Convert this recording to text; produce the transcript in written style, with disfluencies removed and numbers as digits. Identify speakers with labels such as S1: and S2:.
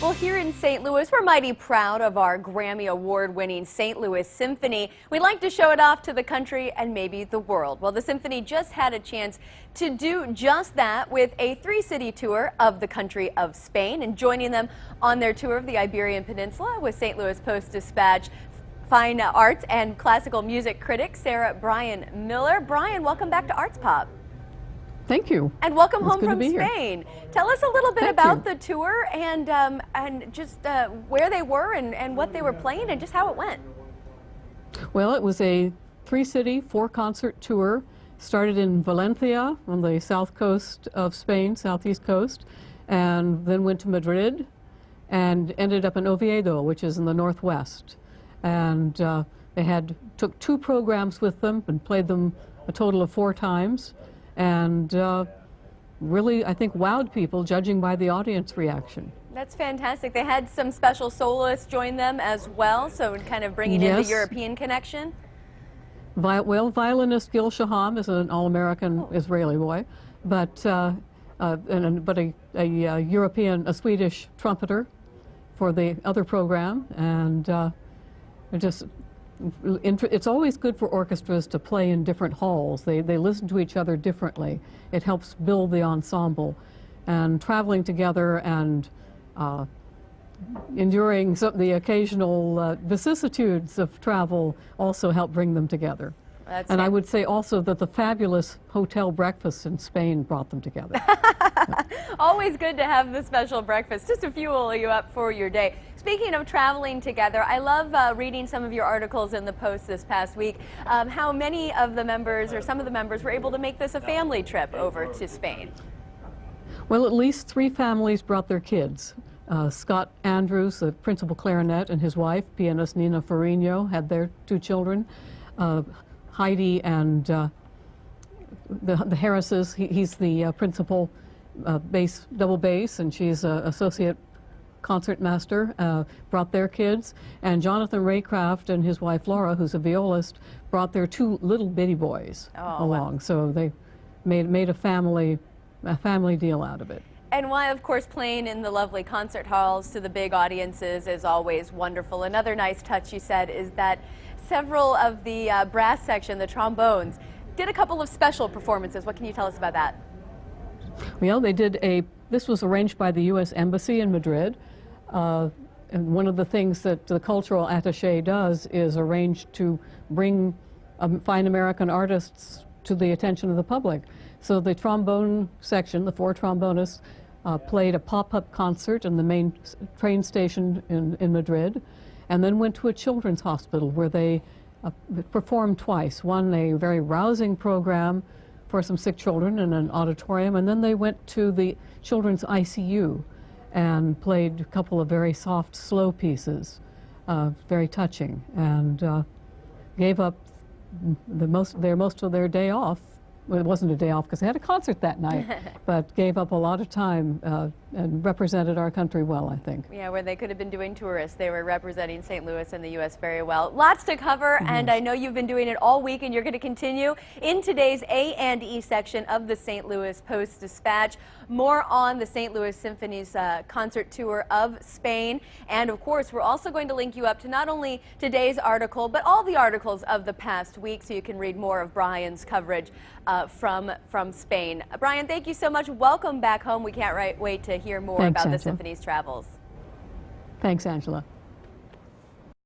S1: Well, here in St. Louis, we're mighty proud of our Grammy Award-winning St. Louis Symphony. We'd like to show it off to the country and maybe the world. Well, the Symphony just had a chance to do just that with a three-city tour of the country of Spain. And joining them on their tour of the Iberian Peninsula was St. Louis Post-Dispatch fine arts and classical music critic Sarah Bryan Miller. Bryan, welcome back to Arts Pop.
S2: Thank you.
S1: And welcome
S2: It's
S1: home from Spain. Tell us a little bit about the tour and just where they were and what they were playing and just how it went.
S2: Well, it was a three-city, four-concert tour. Started in Valencia on the south coast of Spain, southeast coast, and then went to Madrid and ended up in Oviedo, which is in the northwest. And they took two programs with them and played them a total of 4 times. And really, I think, wowed people, judging by the audience reaction.
S1: That's fantastic. They had some special soloists join them as well, so kind of bringing in the European connection.
S2: Well, violinist Gil Shaham is an all-American Israeli boy, but a Swedish trumpeter for the other program, and it's always good for orchestras to play in different halls. They listen to each other differently. It helps build the ensemble. And traveling together and enduring the occasional vicissitudes of travel also help bring them together. And I would say also that the fabulous hotel breakfasts in Spain brought them together.
S1: Always good to have the special breakfast just to fuel you up for your day. Speaking of traveling together, I love reading some of your articles in the Post this past week, how many of the members or some of the members were able to make this a family trip over to Spain.
S2: Well, at least 3 families brought their kids. Scott Andrews, the principal clarinet, and his wife, pianist Nina Farino, had their 2 children. Heidi and the Harrises, he's the principal double bass, and she's an associate concertmaster, brought their kids. And Jonathan Raycraft and his wife Laura, who's a violist, brought their 2 little bitty boys along. Wow. So they made a family deal out of it.
S1: And while, of course, playing in the lovely concert halls to the big audiences is always wonderful, another nice touch, you said, is that several of the brass section, the trombones, did a couple of special performances. What can you tell us about that?
S2: Well, this was arranged by the U.S. Embassy in Madrid. And one of the things that the cultural attaché does is arrange to bring fine American artists to the attention of the public. So the trombone section, the 4 trombonists, played a pop-up concert in the main train station in Madrid, and then went to a children's hospital where they performed twice. One, a very rousing program for some sick children in an auditorium, and then they went to the children's ICU and played a couple of very soft, slow pieces, very touching, and gave up most of their day off. Well, it wasn't a day off because they had a concert that night, but gave up a lot of time and represented our country well, I think. Yeah,
S1: where they could have been doing tourists, they were representing St. Louis and the U.S. very well. Lots to cover, and I know you've been doing it all week, and you're going to continue in today's A&E section of the St. Louis Post-Dispatch. More on the St. Louis Symphony's concert tour of Spain. And, of course, we're also going to link you up to not only today's article, but all the articles of the past week, so you can read more of Bryan's coverage from Spain. Bryan, thank you so much. Welcome back home. We can't wait to hear more about the Symphony's travels.
S2: Thanks, Angela.